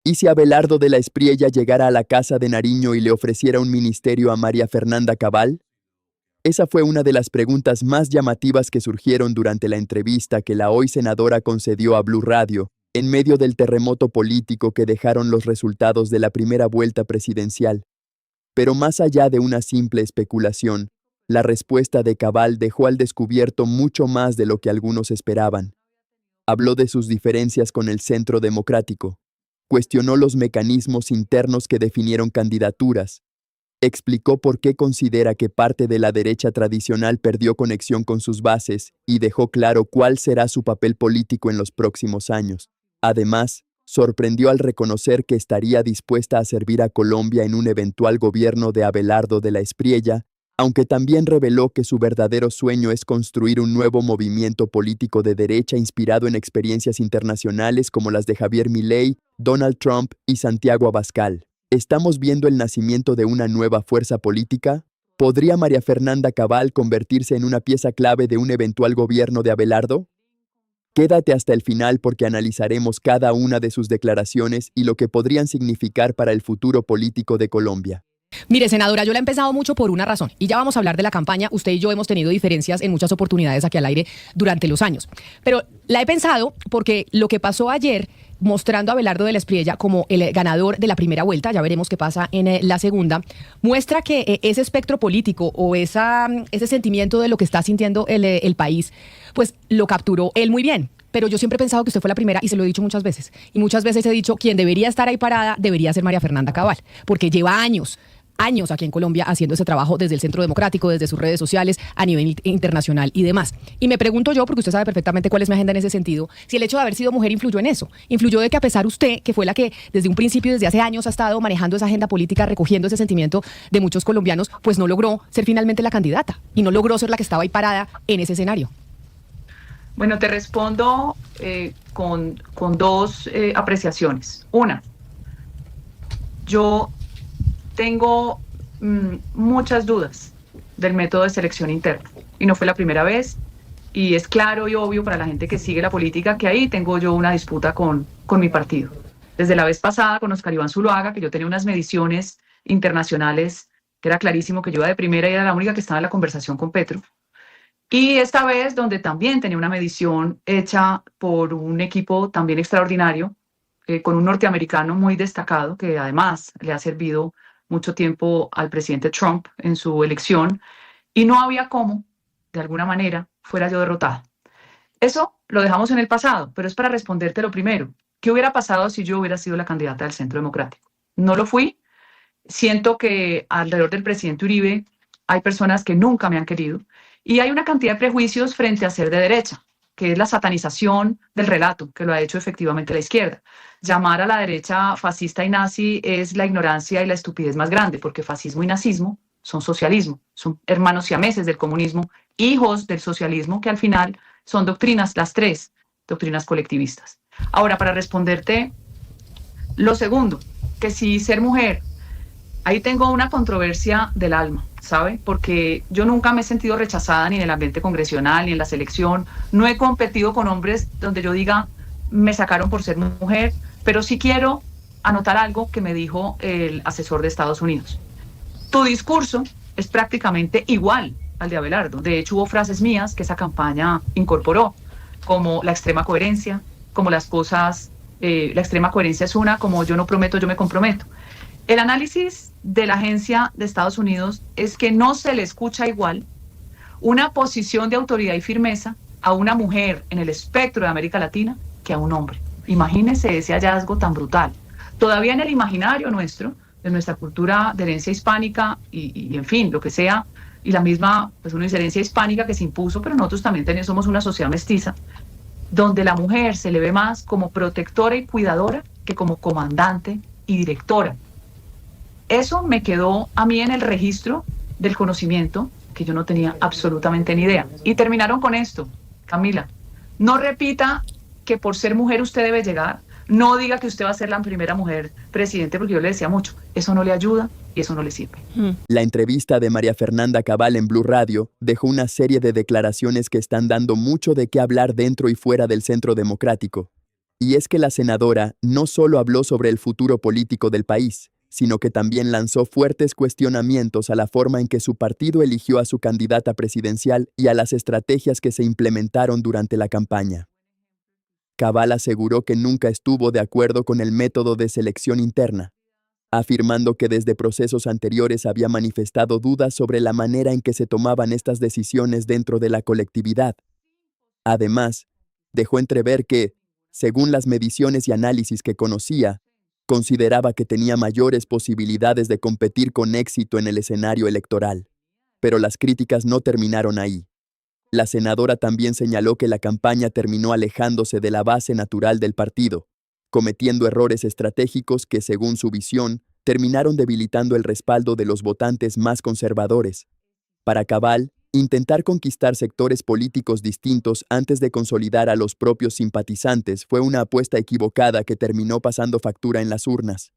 ¿Y si Abelardo de la Espriella llegara a la casa de Nariño y le ofreciera un ministerio a María Fernanda Cabal? Esa fue una de las preguntas más llamativas que surgieron durante la entrevista que la hoy senadora concedió a Blue Radio, en medio del terremoto político que dejaron los resultados de la primera vuelta presidencial. Pero más allá de una simple especulación, la respuesta de Cabal dejó al descubierto mucho más de lo que algunos esperaban. Habló de sus diferencias con el Centro Democrático, cuestionó los mecanismos internos que definieron candidaturas, explicó por qué considera que parte de la derecha tradicional perdió conexión con sus bases y dejó claro cuál será su papel político en los próximos años. Además, sorprendió al reconocer que estaría dispuesta a servir a Colombia en un eventual gobierno de Abelardo de la Espriella, aunque también reveló que su verdadero sueño es construir un nuevo movimiento político de derecha inspirado en experiencias internacionales como las de Javier Milei, Donald Trump y Santiago Abascal. ¿Estamos viendo el nacimiento de una nueva fuerza política? ¿Podría María Fernanda Cabal convertirse en una pieza clave de un eventual gobierno de Abelardo? Quédate hasta el final porque analizaremos cada una de sus declaraciones y lo que podrían significar para el futuro político de Colombia. Mire, senadora, yo la he empezado mucho por una razón, y ya vamos a hablar de la campaña. Usted y yo hemos tenido diferencias en muchas oportunidades aquí al aire durante los años, pero la he pensado porque lo que pasó ayer, mostrando a Abelardo de la Espriella como el ganador de la primera vuelta, ya veremos qué pasa en la segunda, muestra que ese espectro político o ese sentimiento de lo que está sintiendo el país, pues lo capturó él muy bien. Pero yo siempre he pensado que usted fue la primera y se lo he dicho muchas veces. Y muchas veces he dicho, quien debería estar ahí parada debería ser María Fernanda Cabal, porque lleva años aquí en Colombia haciendo ese trabajo desde el Centro Democrático, desde sus redes sociales, a nivel internacional y demás. Y me pregunto yo, porque usted sabe perfectamente cuál es mi agenda en ese sentido, si el hecho de haber sido mujer influyó en eso. Influyó de que a pesar usted, que fue la que desde un principio, desde hace años, ha estado manejando esa agenda política, recogiendo ese sentimiento de muchos colombianos, pues no logró ser finalmente la candidata y no logró ser la que estaba ahí parada en ese escenario. Bueno, te respondo con dos apreciaciones. Una, yo tengo muchas dudas del método de selección interno y no fue la primera vez y es claro y obvio para la gente que sigue la política que ahí tengo yo una disputa con mi partido. Desde la vez pasada con Oscar Iván Zuluaga, que yo tenía unas mediciones internacionales que era clarísimo que yo iba de primera y era la única que estaba en la conversación con Petro. Y esta vez donde también tenía una medición hecha por un equipo también extraordinario, con un norteamericano muy destacado que además le ha servido mucho tiempo al presidente Trump en su elección, y no había cómo, de alguna manera, fuera yo derrotada. Eso lo dejamos en el pasado, pero es para responderte lo primero. ¿Qué hubiera pasado si yo hubiera sido la candidata del Centro Democrático? No lo fui. Siento que alrededor del presidente Uribe hay personas que nunca me han querido y hay una cantidad de prejuicios frente a ser de derecha, que es la satanización del relato, que lo ha hecho efectivamente la izquierda. Llamar a la derecha fascista y nazi es la ignorancia y la estupidez más grande, porque fascismo y nazismo son socialismo, son hermanos siameses del comunismo, hijos del socialismo, que al final son doctrinas, las tres doctrinas colectivistas. Ahora, para responderte lo segundo, que si ser mujer, ahí tengo una controversia del alma, ¿sabe? Porque yo nunca me he sentido rechazada ni en el ambiente congresional, ni en la selección. No he competido con hombres donde yo diga, me sacaron por ser mujer, pero sí quiero anotar algo que me dijo el asesor de Estados Unidos. Tu discurso es prácticamente igual al de Abelardo. De hecho, hubo frases mías que esa campaña incorporó, como la extrema coherencia, como las cosas, la extrema coherencia es una, como yo no prometo, yo me comprometo. El análisis de la agencia de Estados Unidos es que no se le escucha igual una posición de autoridad y firmeza a una mujer en el espectro de América Latina que a un hombre. Imagínense ese hallazgo tan brutal. Todavía en el imaginario nuestro, de nuestra cultura de herencia hispánica y en fin, lo que sea, y la misma, pues una herencia hispánica que se impuso, pero nosotros también somos una sociedad mestiza, donde la mujer se le ve más como protectora y cuidadora que como comandante y directora. Eso me quedó a mí en el registro del conocimiento que yo no tenía absolutamente ni idea. Y terminaron con esto, Camila. No repita que por ser mujer usted debe llegar. No diga que usted va a ser la primera mujer presidente, porque yo le decía mucho, eso no le ayuda y eso no le sirve. La entrevista de María Fernanda Cabal en Blue Radio dejó una serie de declaraciones que están dando mucho de qué hablar dentro y fuera del Centro Democrático. Y es que la senadora no solo habló sobre el futuro político del país, sino que también lanzó fuertes cuestionamientos a la forma en que su partido eligió a su candidata presidencial y a las estrategias que se implementaron durante la campaña. Cabal aseguró que nunca estuvo de acuerdo con el método de selección interna, afirmando que desde procesos anteriores había manifestado dudas sobre la manera en que se tomaban estas decisiones dentro de la colectividad. Además, dejó entrever que, según las mediciones y análisis que conocía, consideraba que tenía mayores posibilidades de competir con éxito en el escenario electoral. Pero las críticas no terminaron ahí. La senadora también señaló que la campaña terminó alejándose de la base natural del partido, cometiendo errores estratégicos que, según su visión, terminaron debilitando el respaldo de los votantes más conservadores. Para Cabal, intentar conquistar sectores políticos distintos antes de consolidar a los propios simpatizantes fue una apuesta equivocada que terminó pasando factura en las urnas.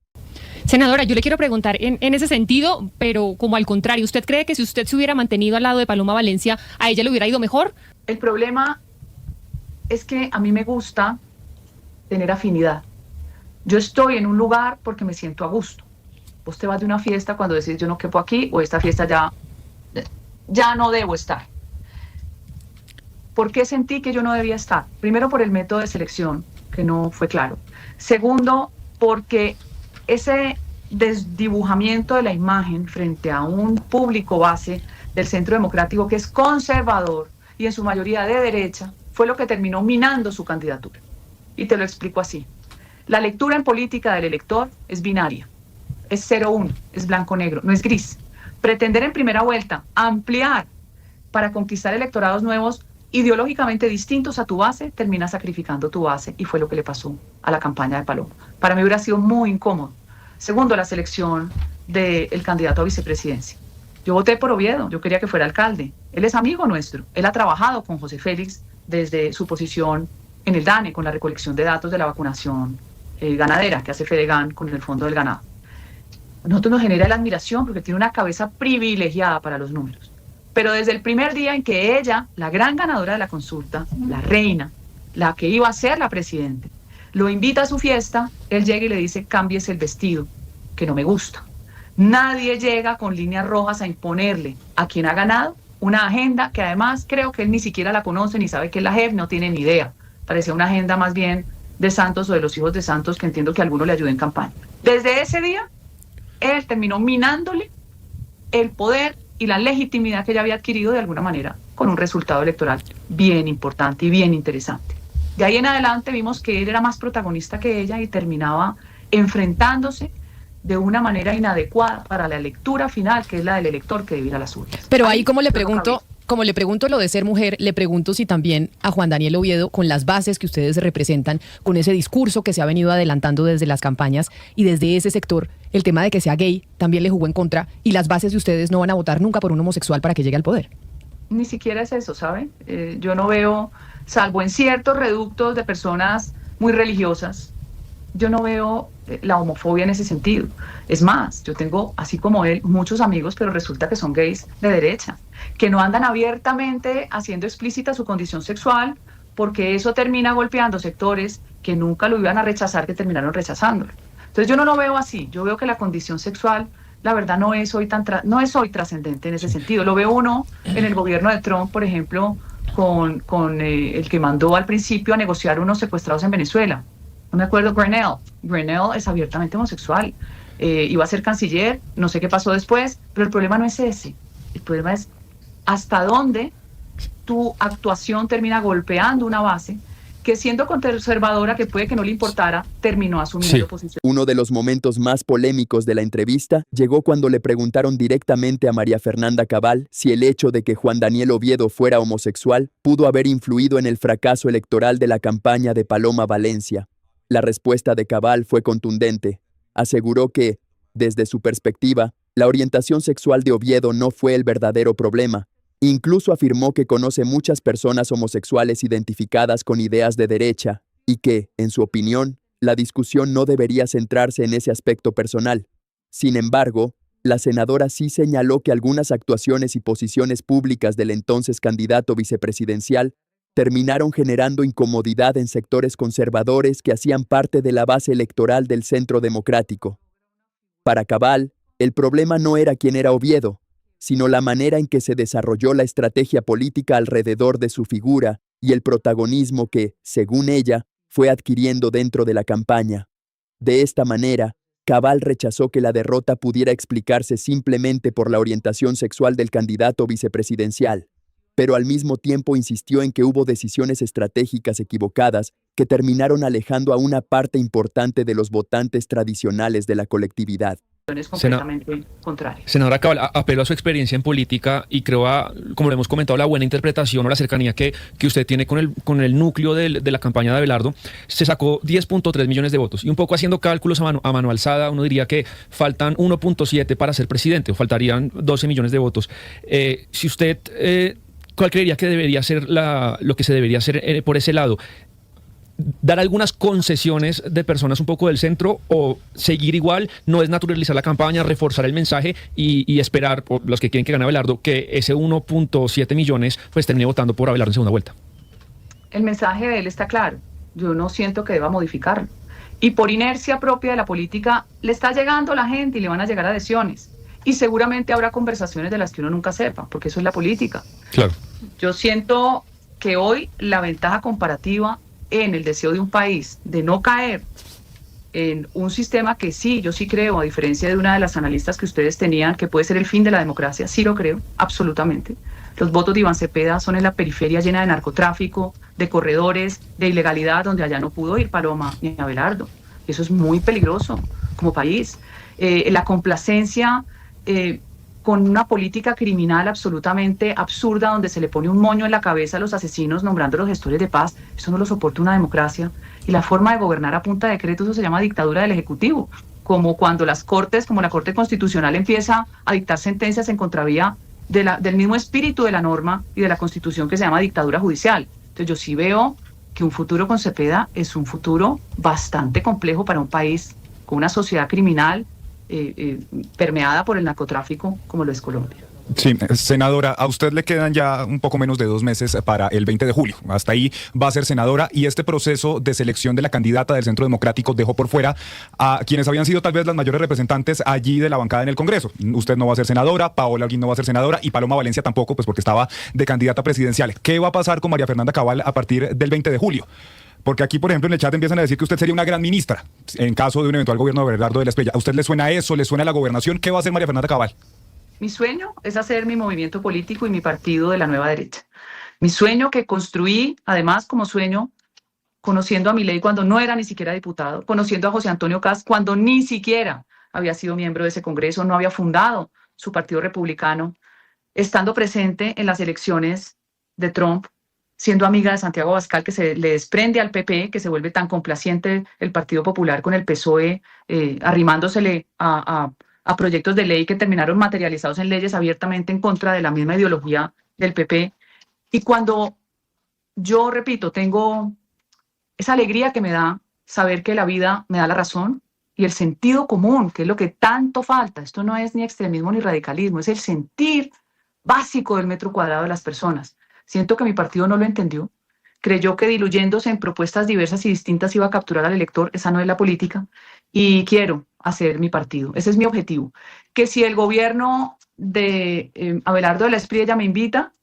Senadora, yo le quiero preguntar en ese sentido, pero como al contrario, ¿usted cree que si usted se hubiera mantenido al lado de Paloma Valencia, a ella le hubiera ido mejor? El problema es que a mí me gusta tener afinidad. Yo estoy en un lugar porque me siento a gusto. Vos te vas de una fiesta cuando decís yo no quepo aquí o esta fiesta ya no debo estar. ¿Por qué sentí que yo no debía estar? Primero, por el método de selección, que no fue claro. Segundo, porque ese desdibujamiento de la imagen frente a un público base del Centro Democrático que es conservador y en su mayoría de derecha, fue lo que terminó minando su candidatura. Y te lo explico así. La lectura en política del elector es binaria, es 0-1, es blanco-negro, no es gris. Pretender en primera vuelta ampliar para conquistar electorados nuevos ideológicamente distintos a tu base, termina sacrificando tu base, y fue lo que le pasó a la campaña de Paloma. Para mí hubiera sido muy incómodo. Segundo, la selección del candidato a vicepresidencia. Yo voté por Oviedo, yo quería que fuera alcalde. Él es amigo nuestro, él ha trabajado con José Félix desde su posición en el DANE, con la recolección de datos de la vacunación ganadera que hace Fedegan con el Fondo del Ganado. A nosotros nos genera la admiración porque tiene una cabeza privilegiada para los números. Pero desde el primer día en que ella, la gran ganadora de la consulta, la reina, la que iba a ser la presidenta, lo invita a su fiesta, él llega y le dice, cámbiese el vestido, que no me gusta. Nadie llega con líneas rojas a imponerle a quien ha ganado una agenda que además creo que él ni siquiera la conoce, ni sabe qué es la JEP, no tiene ni idea. Parecía una agenda más bien de Santos o de los hijos de Santos, que entiendo que a alguno le ayude en campaña. Desde ese día, él terminó minándole el poder y la legitimidad que ella había adquirido de alguna manera con un resultado electoral bien importante y bien interesante. De ahí en adelante vimos que él era más protagonista que ella y terminaba enfrentándose de una manera inadecuada para la lectura final, que es la del elector que debe ir a las urnas. Pero ahí como le pregunto lo de ser mujer, le pregunto si también a Juan Daniel Oviedo, con las bases que ustedes representan, con ese discurso que se ha venido adelantando desde las campañas y desde ese sector, el tema de que sea gay también le jugó en contra, y las bases de ustedes no van a votar nunca por un homosexual para que llegue al poder. Ni siquiera es eso, ¿sabe? Yo no veo, salvo en ciertos reductos de personas muy religiosas, yo no veo la homofobia en ese sentido. Es más, yo tengo, así como él, muchos amigos, pero resulta que son gays de derecha, que no andan abiertamente haciendo explícita su condición sexual, porque eso termina golpeando sectores que nunca lo iban a rechazar, que terminaron rechazándolo. Entonces yo no lo veo así. Yo veo que la condición sexual, la verdad, no es hoy trascendente en ese sentido. Lo ve uno en el gobierno de Trump, por ejemplo, con el que mandó al principio a negociar unos secuestrados en Venezuela. No me acuerdo, Grenell. Grenell es abiertamente homosexual. Iba a ser canciller, no sé qué pasó después, pero el problema no es ese. El problema es hasta dónde tu actuación termina golpeando una base que, siendo conservadora, que puede que no le importara, terminó asumiendo posición. Uno de los momentos más polémicos de la entrevista llegó cuando le preguntaron directamente a María Fernanda Cabal si el hecho de que Juan Daniel Oviedo fuera homosexual pudo haber influido en el fracaso electoral de la campaña de Paloma Valencia. La respuesta de Cabal fue contundente. Aseguró que, desde su perspectiva, la orientación sexual de Oviedo no fue el verdadero problema. Incluso afirmó que conoce muchas personas homosexuales identificadas con ideas de derecha y que, en su opinión, la discusión no debería centrarse en ese aspecto personal. Sin embargo, la senadora sí señaló que algunas actuaciones y posiciones públicas del entonces candidato vicepresidencial terminaron generando incomodidad en sectores conservadores que hacían parte de la base electoral del Centro Democrático. Para Cabal, el problema no era quién era Oviedo, sino la manera en que se desarrolló la estrategia política alrededor de su figura y el protagonismo que, según ella, fue adquiriendo dentro de la campaña. De esta manera, Cabal rechazó que la derrota pudiera explicarse simplemente por la orientación sexual del candidato vicepresidencial, pero al mismo tiempo insistió en que hubo decisiones estratégicas equivocadas que terminaron alejando a una parte importante de los votantes tradicionales de la colectividad. Completamente contrario. Senadora Cabal, apelo a su experiencia en política y creo, como lo hemos comentado, la buena interpretación o la cercanía que usted tiene con el núcleo de la campaña de Abelardo. Se sacó 10.3 millones de votos y un poco haciendo cálculos a mano alzada, uno diría que faltan 1.7 para ser presidente o faltarían 12 millones de votos. Si usted, ¿cuál creería que debería ser lo que se debería hacer por ese lado? ¿Dar algunas concesiones de personas un poco del centro o seguir igual? No es naturalizar la campaña, reforzar el mensaje y esperar, por los que quieren que gane Abelardo, que ese 1.7 millones pues termine votando por Abelardo en segunda vuelta. El mensaje de él está claro. Yo no siento que deba modificarlo. Y por inercia propia de la política le está llegando la gente y le van a llegar adhesiones. Y seguramente habrá conversaciones de las que uno nunca sepa, porque eso es la política. Claro. Yo siento que hoy la ventaja comparativa en el deseo de un país de no caer en un sistema que sí, yo sí creo, a diferencia de una de las analistas que ustedes tenían, que puede ser el fin de la democracia, sí lo creo, absolutamente. Los votos de Iván Cepeda son en la periferia llena de narcotráfico, de corredores, de ilegalidad, donde allá no pudo ir Paloma ni Abelardo. Eso es muy peligroso como país. La complacencia con una política criminal absolutamente absurda, donde se le pone un moño en la cabeza a los asesinos nombrando los gestores de paz, eso no lo soporta una democracia. Y la forma de gobernar a punta de decreto, eso se llama dictadura del Ejecutivo. Como cuando las cortes, como la Corte Constitucional, empieza a dictar sentencias en contravía del mismo espíritu de la norma y de la Constitución, que se llama dictadura judicial. Entonces yo sí veo que un futuro con Cepeda es un futuro bastante complejo para un país con una sociedad criminal permeada por el narcotráfico como lo es Colombia. Sí, senadora, a usted le quedan ya un poco menos de 2 meses para el 20 de julio. Hasta ahí va a ser senadora y este proceso de selección de la candidata del Centro Democrático dejó por fuera a quienes habían sido tal vez las mayores representantes allí de la bancada en el Congreso. Usted no va a ser senadora, Paola Holguín no va a ser senadora y Paloma Valencia tampoco, pues porque estaba de candidata presidencial. ¿Qué va a pasar con María Fernanda Cabal a partir del 20 de julio? Porque aquí, por ejemplo, en el chat empiezan a decir que usted sería una gran ministra en caso de un eventual gobierno de Abelardo de la Espriella. ¿A usted le suena eso? ¿Le suena la gobernación? ¿Qué va a hacer María Fernanda Cabal? Mi sueño es hacer mi movimiento político y mi partido de la nueva derecha. Mi sueño que construí, además, como sueño, conociendo a Milei cuando no era ni siquiera diputado, conociendo a José Antonio Cast cuando ni siquiera había sido miembro de ese Congreso, no había fundado su partido republicano, estando presente en las elecciones de Trump, siendo amiga de Santiago Abascal, que se le desprende al PP, que se vuelve tan complaciente el Partido Popular con el PSOE, arrimándosele a proyectos de ley que terminaron materializados en leyes abiertamente en contra de la misma ideología del PP. Y cuando yo, repito, tengo esa alegría que me da saber que la vida me da la razón y el sentido común, que es lo que tanto falta. Esto no es ni extremismo ni radicalismo, es el sentir básico del metro cuadrado de las personas. Siento que mi partido no lo entendió. Creyó que diluyéndose en propuestas diversas y distintas iba a capturar al elector. Esa no es la política. Y quiero hacer mi partido. Ese es mi objetivo. Que si el gobierno de Abelardo de la Espriella me invita,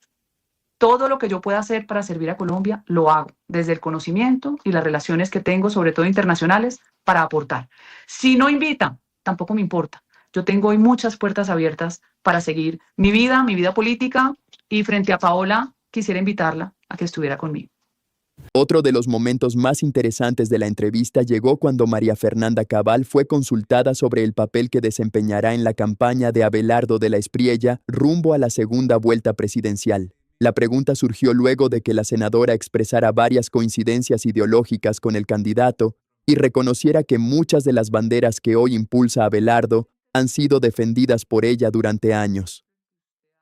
todo lo que yo pueda hacer para servir a Colombia, lo hago. Desde el conocimiento y las relaciones que tengo, sobre todo internacionales, para aportar. Si no invita, tampoco me importa. Yo tengo hoy muchas puertas abiertas para seguir mi vida política, y frente a Paola, quisiera invitarla a que estuviera conmigo. Otro de los momentos más interesantes de la entrevista llegó cuando María Fernanda Cabal fue consultada sobre el papel que desempeñará en la campaña de Abelardo de la Espriella rumbo a la segunda vuelta presidencial. La pregunta surgió luego de que la senadora expresara varias coincidencias ideológicas con el candidato y reconociera que muchas de las banderas que hoy impulsa Abelardo han sido defendidas por ella durante años.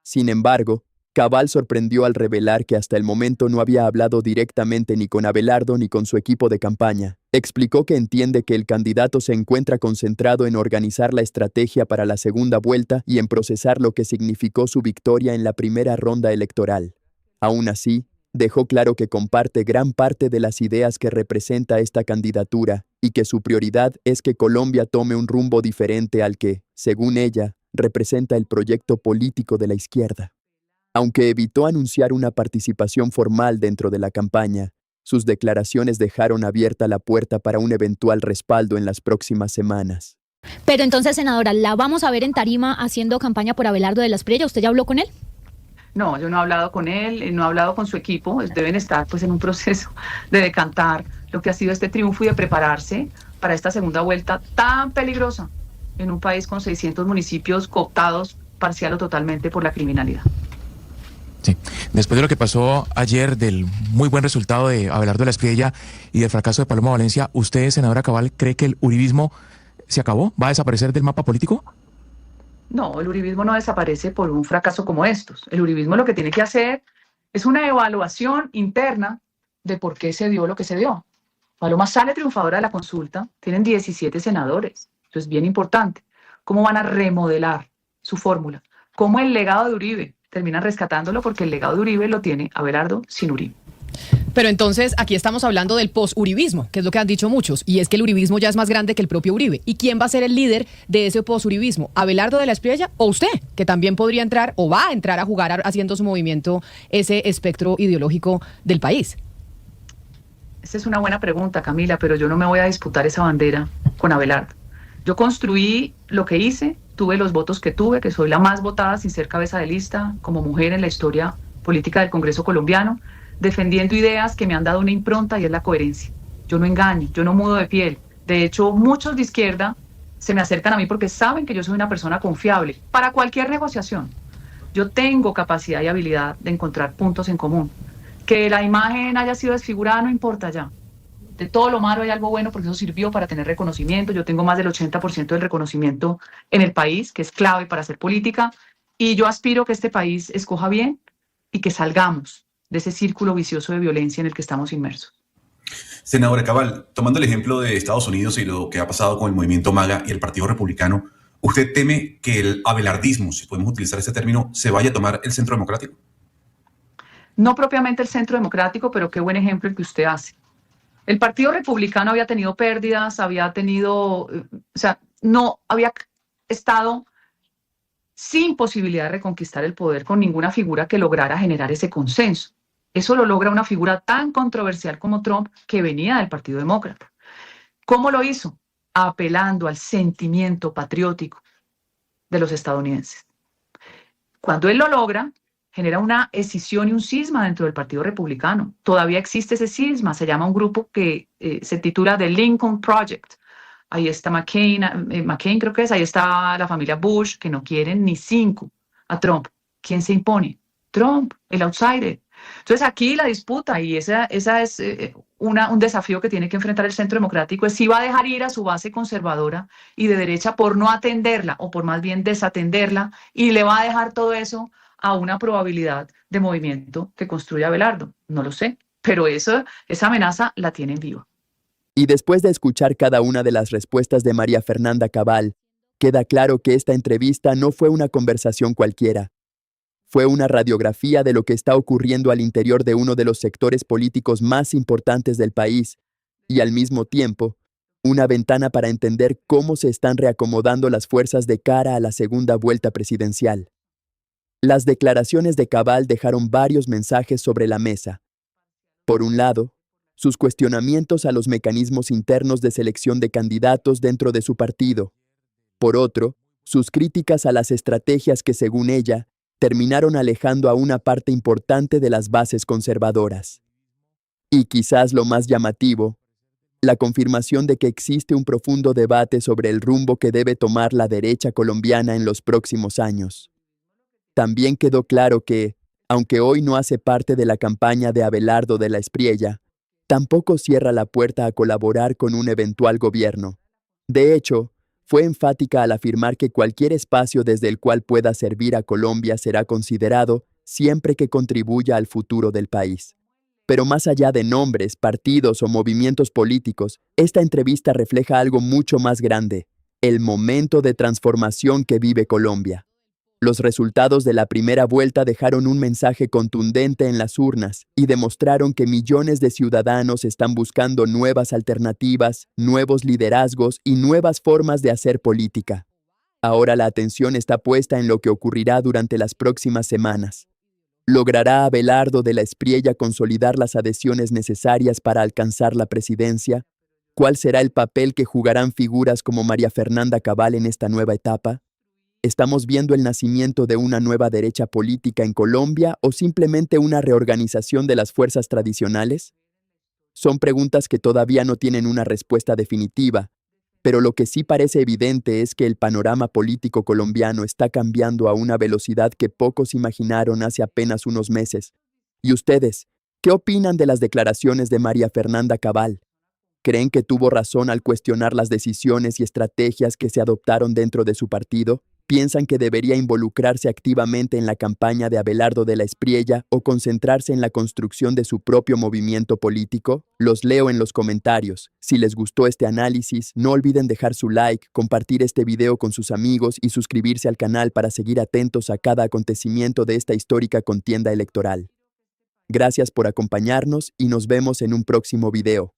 Sin embargo, Cabal sorprendió al revelar que hasta el momento no había hablado directamente ni con Abelardo ni con su equipo de campaña. Explicó que entiende que el candidato se encuentra concentrado en organizar la estrategia para la segunda vuelta y en procesar lo que significó su victoria en la primera ronda electoral. Aún así, dejó claro que comparte gran parte de las ideas que representa esta candidatura y que su prioridad es que Colombia tome un rumbo diferente al que, según ella, representa el proyecto político de la izquierda. Aunque evitó anunciar una participación formal dentro de la campaña, sus declaraciones dejaron abierta la puerta para un eventual respaldo en las próximas semanas. Pero entonces, senadora, ¿la vamos a ver en tarima haciendo campaña por Abelardo de la Espriella? ¿Usted ya habló con él? No, yo no he hablado con él, no he hablado con su equipo, deben estar pues en un proceso de decantar lo que ha sido este triunfo y de prepararse para esta segunda vuelta tan peligrosa en un país con 600 municipios cooptados parcial o totalmente por la criminalidad. Sí. Después de lo que pasó ayer, del muy buen resultado de Abelardo de la Espriella y del fracaso de Paloma Valencia, ¿usted, senadora Cabal, cree que el uribismo se acabó? ¿Va a desaparecer del mapa político? No, el uribismo no desaparece por un fracaso como estos. El uribismo lo que tiene que hacer es una evaluación interna de por qué se dio lo que se dio. Paloma sale triunfadora de la consulta, tienen 17 senadores, eso es bien importante. ¿Cómo van a remodelar su fórmula? ¿Cómo el legado de Uribe terminan rescatándolo? Porque el legado de Uribe lo tiene Abelardo sin Uribe. Pero entonces aquí estamos hablando del post-uribismo, que es lo que han dicho muchos, y es que el uribismo ya es más grande que el propio Uribe. ¿Y quién va a ser el líder de ese post-uribismo? ¿Abelardo de la Espriella o usted, que también podría entrar o va a entrar a jugar haciendo su movimiento ese espectro ideológico del país? Esa es una buena pregunta, Camila, pero yo no me voy a disputar esa bandera con Abelardo. Yo construí lo que hice, tuve los votos que tuve, que soy la más votada sin ser cabeza de lista como mujer en la historia política del Congreso colombiano, defendiendo ideas que me han dado una impronta y es la coherencia. Yo no engaño, yo no mudo de piel. De hecho, muchos de izquierda se me acercan a mí porque saben que yo soy una persona confiable para cualquier negociación. Yo tengo capacidad y habilidad de encontrar puntos en común. Que la imagen haya sido desfigurada no importa ya. De todo lo malo hay algo bueno porque eso sirvió para tener reconocimiento. Yo tengo más del 80% del reconocimiento en el país, que es clave para hacer política, y yo aspiro que este país escoja bien y que salgamos de ese círculo vicioso de violencia en el que estamos inmersos. Senadora Cabal, tomando el ejemplo de Estados Unidos y lo que ha pasado con el movimiento MAGA y el Partido Republicano, ¿usted teme que el abelardismo, si podemos utilizar ese término, se vaya a tomar el centro democrático? No propiamente el centro democrático, pero qué buen ejemplo el que usted hace. El Partido Republicano había tenido pérdidas, no había estado sin posibilidad de reconquistar el poder con ninguna figura que lograra generar ese consenso. Eso lo logra una figura tan controversial como Trump, que venía del Partido Demócrata. ¿Cómo lo hizo? Apelando al sentimiento patriótico de los estadounidenses. Cuando él lo logra, genera una escisión y un cisma dentro del Partido Republicano. Todavía existe ese cisma, se llama un grupo que se titula The Lincoln Project. Ahí está McCain creo que es, ahí está la familia Bush, que no quieren ni 5 a Trump. ¿Quién se impone? Trump, el outsider. Entonces aquí la disputa, y esa es un desafío que tiene que enfrentar el Centro Democrático, es si va a dejar ir a su base conservadora y de derecha por no atenderla, o por más bien desatenderla, y le va a dejar todo eso a una probabilidad de movimiento que construya Abelardo. No lo sé, pero esa amenaza la tienen viva. Y después de escuchar cada una de las respuestas de María Fernanda Cabal, queda claro que esta entrevista no fue una conversación cualquiera. Fue una radiografía de lo que está ocurriendo al interior de uno de los sectores políticos más importantes del país y, al mismo tiempo, una ventana para entender cómo se están reacomodando las fuerzas de cara a la segunda vuelta presidencial. Las declaraciones de Cabal dejaron varios mensajes sobre la mesa. Por un lado, sus cuestionamientos a los mecanismos internos de selección de candidatos dentro de su partido. Por otro, sus críticas a las estrategias que, según ella, terminaron alejando a una parte importante de las bases conservadoras. Y quizás lo más llamativo, la confirmación de que existe un profundo debate sobre el rumbo que debe tomar la derecha colombiana en los próximos años. También quedó claro que, aunque hoy no hace parte de la campaña de Abelardo de la Espriella, tampoco cierra la puerta a colaborar con un eventual gobierno. De hecho, fue enfática al afirmar que cualquier espacio desde el cual pueda servir a Colombia será considerado siempre que contribuya al futuro del país. Pero más allá de nombres, partidos o movimientos políticos, esta entrevista refleja algo mucho más grande: el momento de transformación que vive Colombia. Los resultados de la primera vuelta dejaron un mensaje contundente en las urnas y demostraron que millones de ciudadanos están buscando nuevas alternativas, nuevos liderazgos y nuevas formas de hacer política. Ahora la atención está puesta en lo que ocurrirá durante las próximas semanas. ¿Logrará Abelardo de la Espriella consolidar las adhesiones necesarias para alcanzar la presidencia? ¿Cuál será el papel que jugarán figuras como María Fernanda Cabal en esta nueva etapa? ¿Estamos viendo el nacimiento de una nueva derecha política en Colombia o simplemente una reorganización de las fuerzas tradicionales? Son preguntas que todavía no tienen una respuesta definitiva, pero lo que sí parece evidente es que el panorama político colombiano está cambiando a una velocidad que pocos imaginaron hace apenas unos meses. ¿Y ustedes, qué opinan de las declaraciones de María Fernanda Cabal? ¿Creen que tuvo razón al cuestionar las decisiones y estrategias que se adoptaron dentro de su partido? ¿Piensan que debería involucrarse activamente en la campaña de Abelardo de la Espriella o concentrarse en la construcción de su propio movimiento político? Los leo en los comentarios. Si les gustó este análisis, no olviden dejar su like, compartir este video con sus amigos y suscribirse al canal para seguir atentos a cada acontecimiento de esta histórica contienda electoral. Gracias por acompañarnos y nos vemos en un próximo video.